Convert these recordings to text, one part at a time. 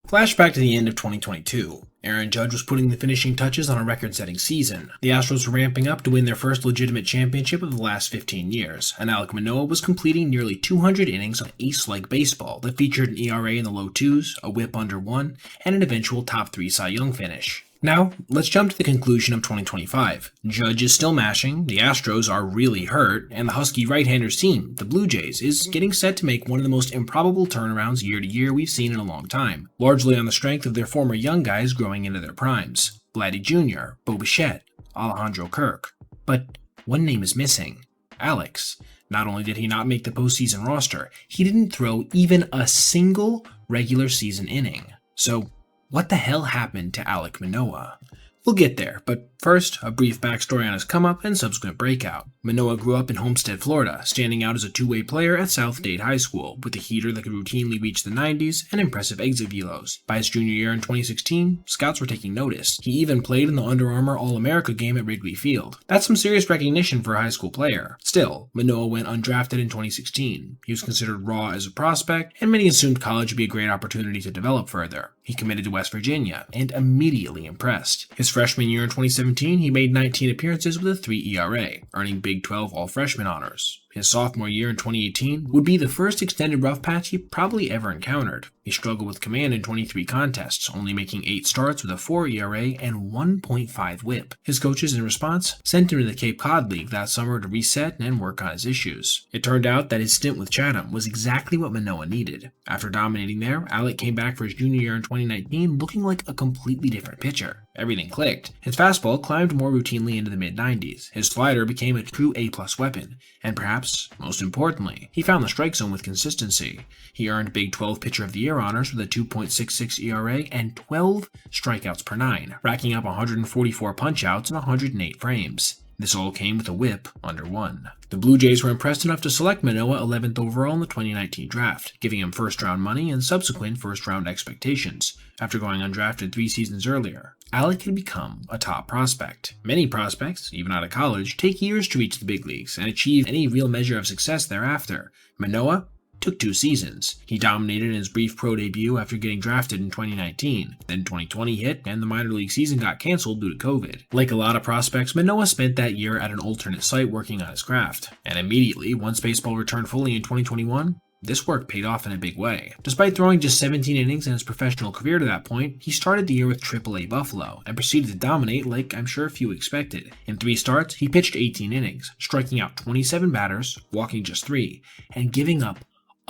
Flashback to the end of 2022. Aaron Judge was putting the finishing touches on a record-setting season. The Astros were ramping up to win their first legitimate championship of the last 15 years, and Alec Manoah was completing nearly 200 innings of ace-like baseball that featured an ERA in the low 2s, a whip under 1, and an eventual top 3 Cy Young finish. Now, let's jump to the conclusion of 2025. Judge is still mashing, the Astros are really hurt, and the Husky right-handers team, the Blue Jays, is getting set to make one of the most improbable turnarounds year to year we've seen in a long time, largely on the strength of their former young guys growing into their primes. Vladdy Jr., Bo Bichette, Alejandro Kirk. But one name is missing. Alex. Not only did he not make the postseason roster, he didn't throw even a single regular season inning. So, what the hell happened to Alec Manoah? We'll get there, but first, a brief backstory on his come-up and subsequent breakout. Manoah grew up in Homestead, Florida, standing out as a two-way player at South Dade High School, with a heater that could routinely reach the 90s and impressive exit velos. By his junior year in 2016, scouts were taking notice. He even played in the Under Armour All-America game at Wrigley Field. That's some serious recognition for a high school player. Still, Manoah went undrafted in 2016. He was considered raw as a prospect, and many assumed college would be a great opportunity to develop further. He committed to West Virginia, and immediately impressed. His freshman year in 2017, he made 19 appearances with a 3 ERA, earning Big 12 All-Freshman honors. His sophomore year in 2018 would be the first extended rough patch he probably ever encountered. He struggled with command in 23 contests, only making 8 starts with a 4 ERA and 1.5 whip. His coaches, in response, sent him to the Cape Cod League that summer to reset and work on his issues. It turned out that his stint with Chatham was exactly what Manoah needed. After dominating there, Alek came back for his junior year in 2019 looking like a completely different pitcher. Everything clicked. His fastball climbed more routinely into the mid-90s. His slider became a true A-plus weapon. And perhaps, most importantly, he found the strike zone with consistency. He earned Big 12 Pitcher of the Year honors with a 2.66 ERA and 12 strikeouts per 9, racking up 144 punch-outs in 108 frames. This all came with a whip under 1. The Blue Jays were impressed enough to select Manoah 11th overall in the 2019 draft, giving him first-round money and subsequent first-round expectations. After going undrafted 3 seasons earlier, Alek had become a top prospect. Many prospects, even out of college, take years to reach the big leagues and achieve any real measure of success thereafter. Manoah took 2 seasons. He dominated in his brief pro debut after getting drafted in 2019. Then 2020 hit, and the minor league season got canceled due to COVID. Like a lot of prospects, Manoah spent that year at an alternate site working on his craft. And immediately, once baseball returned fully in 2021, this work paid off in a big way. Despite throwing just 17 innings in his professional career to that point, he started the year with AAA Buffalo and proceeded to dominate like I'm sure few expected. In 3 starts, he pitched 18 innings, striking out 27 batters, walking just 3, and giving up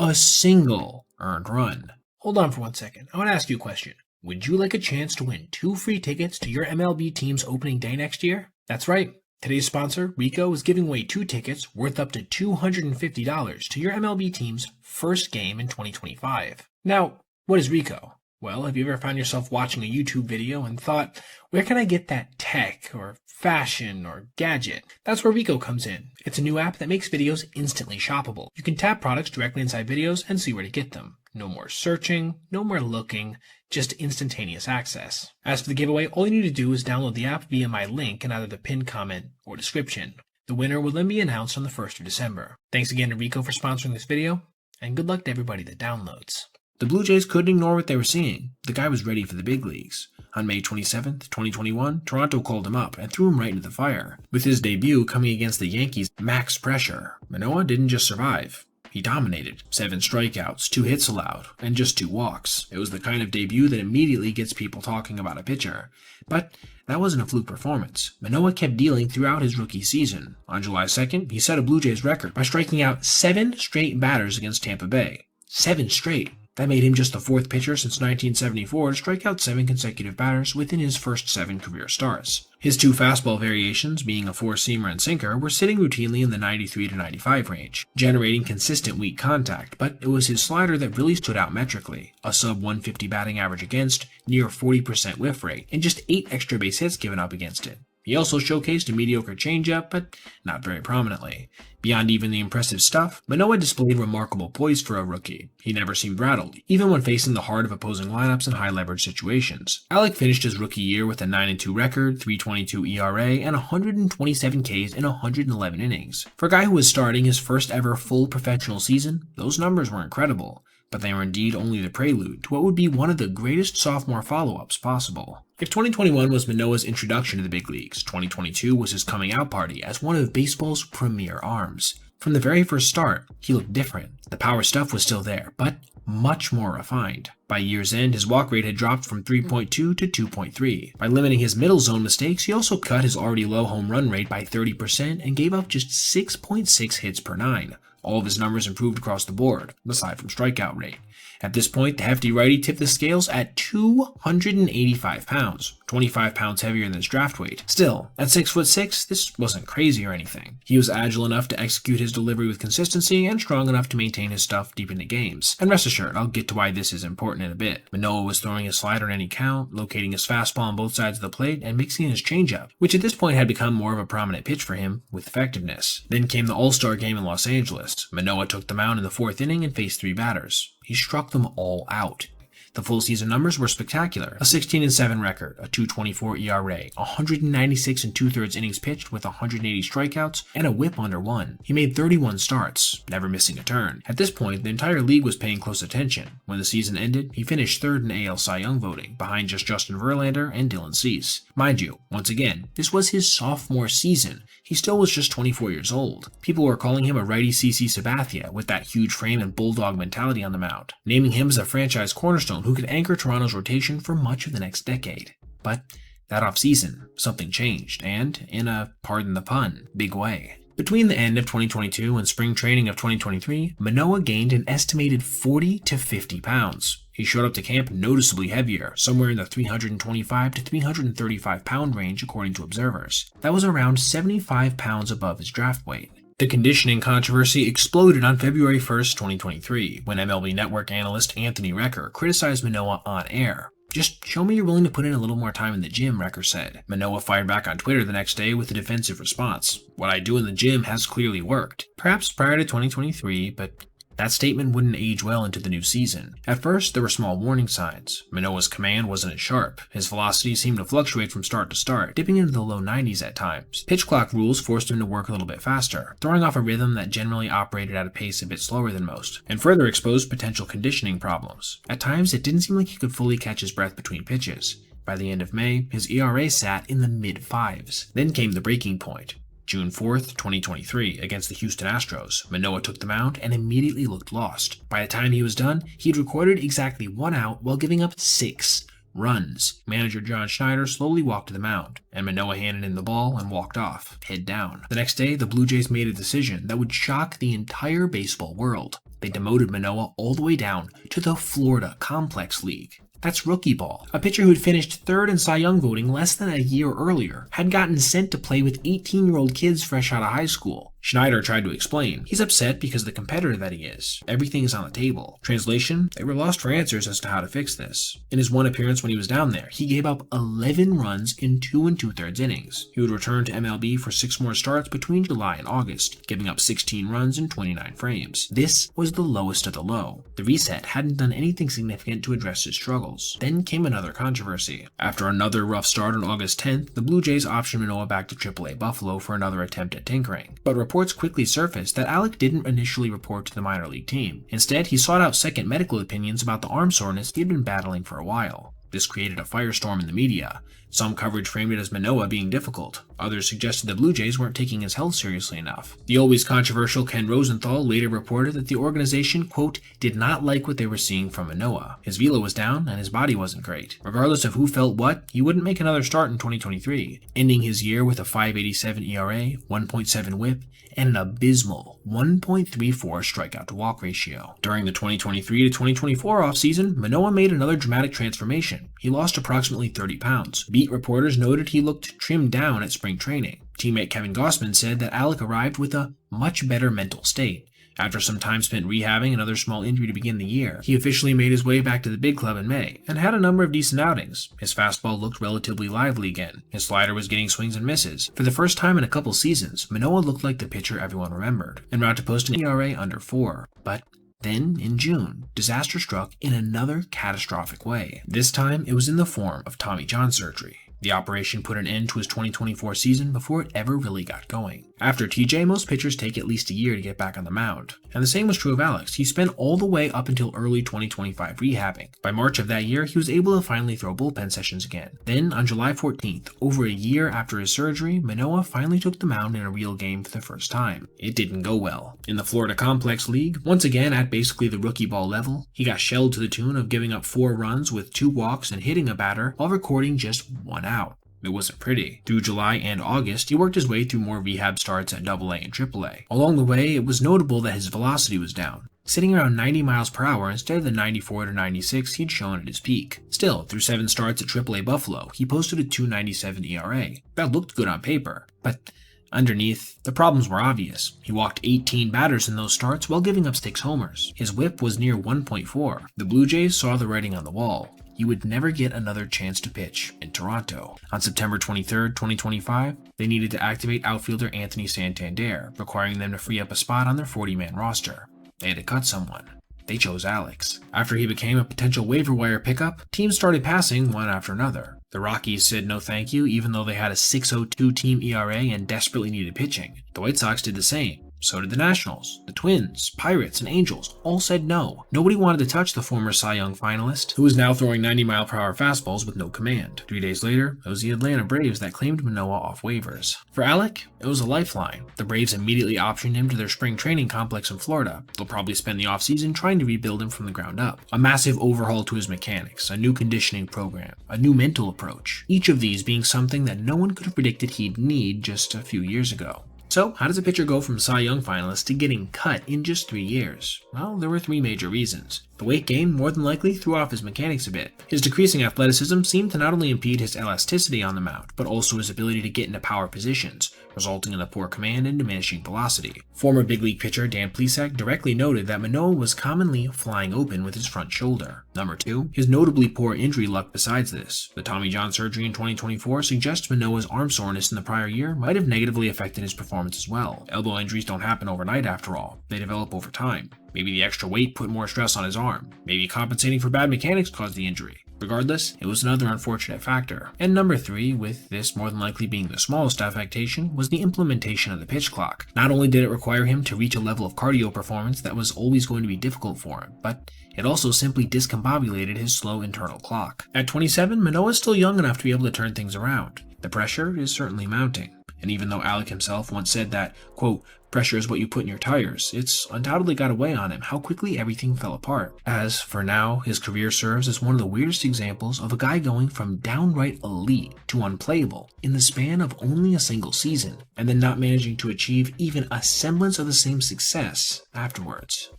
a single earned run. Hold on for 1 second. I want to ask you a question. Would you like a chance to win 2 free tickets to your MLB team's opening day next year? That's right. Today's sponsor, Rico, is giving away 2 tickets worth up to $250 to your MLB team's first game in 2025. Now, what is Rico? Well, have you ever found yourself watching a YouTube video and thought, where can I get that tech or fashion or gadget? That's where Rico comes in. It's a new app that makes videos instantly shoppable. You can tap products directly inside videos and see where to get them. No more searching, no more looking, just instantaneous access. As for the giveaway, all you need to do is download the app via my link in either the pinned comment or description. The winner will then be announced on the 1st of December. Thanks again to Rico for sponsoring this video, and good luck to everybody that downloads. The Blue Jays couldn't ignore what they were seeing. The guy was ready for the big leagues. On May 27, 2021, Toronto called him up and threw him right into the fire. With his debut coming against the Yankees' max pressure, Manoah didn't just survive. He dominated. 7 strikeouts, 2 hits allowed, and just 2 walks. It was the kind of debut that immediately gets people talking about a pitcher. But that wasn't a fluke performance. Manoah kept dealing throughout his rookie season. On July 2nd, he set a Blue Jays record by striking out 7 straight batters against Tampa Bay. 7 straight. That made him just the 4th pitcher since 1974 to strike out 7 consecutive batters within his first 7 career starts. His 2 fastball variations, being a 4-seamer and sinker, were sitting routinely in the 93 to 95 range, generating consistent weak contact, but it was his slider that really stood out metrically, a sub-150 batting average against, near 40% whiff rate, and just 8 extra base hits given up against it. He also showcased a mediocre changeup, but not very prominently. Beyond even the impressive stuff, Manoah displayed remarkable poise for a rookie. He never seemed rattled, even when facing the heart of opposing lineups in high-leverage situations. Alek finished his rookie year with a 9-2 record, 3.22 ERA, and 127 Ks in 111 innings. For a guy who was starting his first ever full professional season, those numbers were incredible. but they were indeed only the prelude to what would be one of the greatest sophomore follow-ups possible. If 2021 was Manoah's introduction to the big leagues, 2022 was his coming out party as one of baseball's premier arms. From the very first start, he looked different. The power stuff was still there, but much more refined. By year's end, his walk rate had dropped from 3.2 to 2.3. By limiting his middle zone mistakes, he also cut his already low home run rate by 30% and gave up just 6.6 hits per 9. All of his numbers improved across the board, aside from strikeout rate. At this point, the hefty righty tipped the scales at 285 pounds, 25 pounds heavier than his draft weight. Still, at 6'6", this wasn't crazy or anything. He was agile enough to execute his delivery with consistency and strong enough to maintain his stuff deep into games. And rest assured, I'll get to why this is important in a bit. Manoah was throwing his slider in any count, locating his fastball on both sides of the plate, and mixing in his changeup, which at this point had become more of a prominent pitch for him, with effectiveness. Then came the All-Star game in Los Angeles. Manoah took the mound in the 4th inning and faced 3 batters. He struck them all out. The full season numbers were spectacular. A 16-7 record, a 2.24 ERA, 196 2/3 innings pitched with 180 strikeouts, and a whip under 1. He made 31 starts, never missing a turn. At this point, the entire league was paying close attention. When the season ended, he finished 3rd in AL Cy Young voting, behind just Justin Verlander and Dylan Cease. Mind you, once again, this was his sophomore season. He still was just 24 years old. People were calling him a righty CC Sabathia with that huge frame and bulldog mentality on the mound, naming him as a franchise cornerstone who could anchor Toronto's rotation for much of the next decade. But that offseason, something changed, and in a, pardon the pun, big way. Between the end of 2022 and spring training of 2023, Manoah gained an estimated 40 to 50 pounds. He showed up to camp noticeably heavier, somewhere in the 325 to 335 pound range according to observers. That was around 75 pounds above his draft weight. The conditioning controversy exploded on February 1st, 2023, when MLB Network analyst Anthony Recker criticized Manoah on air. "Just show me you're willing to put in a little more time in the gym," Recker said. Manoah fired back on Twitter the next day with a defensive response. "What I do in the gym has clearly worked." Perhaps prior to 2023, but that statement wouldn't age well into the new season. At first, there were small warning signs. Manoah's command wasn't as sharp. His velocity seemed to fluctuate from start to start, dipping into the low 90s at times. Pitch clock rules forced him to work a little bit faster, throwing off a rhythm that generally operated at a pace a bit slower than most, and further exposed potential conditioning problems. At times, it didn't seem like he could fully catch his breath between pitches. By the end of May, his ERA sat in the mid-5s. Then came the breaking point. June 4th, 2023, against the Houston Astros, Manoah took the mound and immediately looked lost. By the time he was done, he'd recorded exactly 1 out while giving up 6 runs. Manager John Schneider slowly walked to the mound, and Manoah handed in the ball and walked off, head down. The next day, the Blue Jays made a decision that would shock the entire baseball world. They demoted Manoah all the way down to the Florida Complex League. That's rookie ball. A pitcher who'd finished 3rd in Cy Young voting less than a year earlier had gotten sent to play with 18-year-old kids fresh out of high school. Schneider tried to explain. He's upset because of the competitor that he is. Everything is on the table. Translation, they were lost for answers as to how to fix this. In his one appearance when he was down there, he gave up 11 runs in 2 2/3 innings. He would return to MLB for 6 more starts between July and August, giving up 16 runs in 29 frames. This was the lowest of the low. The reset hadn't done anything significant to address his struggles. Then came another controversy. After another rough start on August 10th, the Blue Jays optioned Manoah back to AAA Buffalo for another attempt at tinkering. But reports quickly surfaced that Alek didn't initially report to the minor league team. Instead, he sought out second medical opinions about the arm soreness he had been battling for a while. This created a firestorm in the media. Some coverage framed it as Manoah being difficult. Others suggested the Blue Jays weren't taking his health seriously enough. The always controversial Ken Rosenthal later reported that the organization, quote, did not like what they were seeing from Manoah. His velo was down and his body wasn't great. Regardless of who felt what, he wouldn't make another start in 2023, ending his year with a 5.87 ERA, 1.7 whip, and an abysmal 1.34 strikeout to walk ratio. During the 2023 to 2024 offseason, Manoah made another dramatic transformation. He lost approximately 30 pounds. Beat reporters noted he looked trimmed down at spring training. Teammate Kevin Gossman said that Alek arrived with a much better mental state. After some time spent rehabbing another small injury to begin the year, he officially made his way back to the big club in May, and had a number of decent outings. His fastball looked relatively lively again. His slider was getting swings and misses. For the first time in a couple seasons, Manoah looked like the pitcher everyone remembered, en route to posting an ERA under 4. But then, in June, disaster struck in another catastrophic way. This time, it was in the form of Tommy John surgery. The operation put an end to his 2024 season before it ever really got going. After TJ, most pitchers take at least a year to get back on the mound. And the same was true of Alex. He spent all the way up until early 2025 rehabbing. By March of that year, he was able to finally throw bullpen sessions again. Then, on July 14th, over a year after his surgery, Manoah finally took the mound in a real game for the first time. It didn't go well. In the Florida Complex League, once again at basically the rookie ball level, he got shelled to the tune of giving up 4 runs with 2 walks and hitting a batter while recording just 1 out. It wasn't pretty. Through July and August, he worked his way through more rehab starts at AA and AAA. Along the way, it was notable that his velocity was down, sitting around 90 miles per hour instead of the 94 to 96 he'd shown at his peak. Still, through 7 starts at AAA Buffalo, he posted a 2.97 ERA. That looked good on paper, but underneath, the problems were obvious. He walked 18 batters in those starts while giving up 6 homers. His whip was near 1.4. The Blue Jays saw the writing on the wall. He would never get another chance to pitch in Toronto. On September 23, 2025, they needed to activate outfielder Anthony Santander, requiring them to free up a spot on their 40-man roster. They had to cut someone. They chose Alex. After he became a potential waiver wire pickup, teams started passing one after another. The Rockies said no thank you, even though they had a 6.02 team ERA and desperately needed pitching. The White Sox did the same. So did the Nationals, the Twins, Pirates, and Angels all said no. Nobody wanted to touch the former Cy Young finalist, who was now throwing 90-mile-per-hour fastballs with no command. 3 days later, it was the Atlanta Braves that claimed Manoah off waivers. For Alec, it was a lifeline. The Braves immediately optioned him to their spring training complex in Florida. They'll probably spend the offseason trying to rebuild him from the ground up. A massive overhaul to his mechanics, a new conditioning program, a new mental approach. Each of these being something that no one could have predicted he'd need just a few years ago. So, how does a pitcher go from Cy Young finalist to getting cut in just 3 years? Well, there were 3 major reasons. The weight gain more than likely threw off his mechanics a bit. His decreasing athleticism seemed to not only impede his elasticity on the mound, but also his ability to get into power positions, resulting in a poor command and diminishing velocity. Former big league pitcher Dan Plesac directly noted that Manoah was commonly flying open with his front shoulder. Number 2, his notably poor injury luck besides this. The Tommy John surgery in 2024 suggests Manoah's arm soreness in the prior year might have negatively affected his performance as well. Elbow injuries don't happen overnight after all, they develop over time. Maybe the extra weight put more stress on his arm. Maybe compensating for bad mechanics caused the injury. Regardless, it was another unfortunate factor. And number 3, with this more than likely being the smallest affectation, was the implementation of the pitch clock. Not only did it require him to reach a level of cardio performance that was always going to be difficult for him, but it also simply discombobulated his slow internal clock. At 27, Manoah is still young enough to be able to turn things around. The pressure is certainly mounting. And even though Alec himself once said that, quote, pressure is what you put in your tires, it's undoubtedly got a way on him how quickly everything fell apart. As, for now, his career serves as one of the weirdest examples of a guy going from downright elite to unplayable in the span of only a single season, and then not managing to achieve even a semblance of the same success afterwards.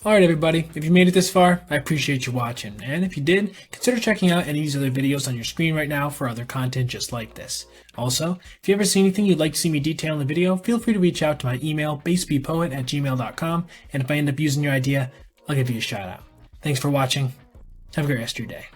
Alright everybody, if you made it this far, I appreciate you watching, and if you did, consider checking out any of these other videos on your screen right now for other content just like this. Also, if you ever see anything you'd like to see me detail in the video, feel free to reach out to my email, basebpoet@gmail.com, and if I end up using your idea, I'll give you a shout out. Thanks for watching, have a great rest of your day.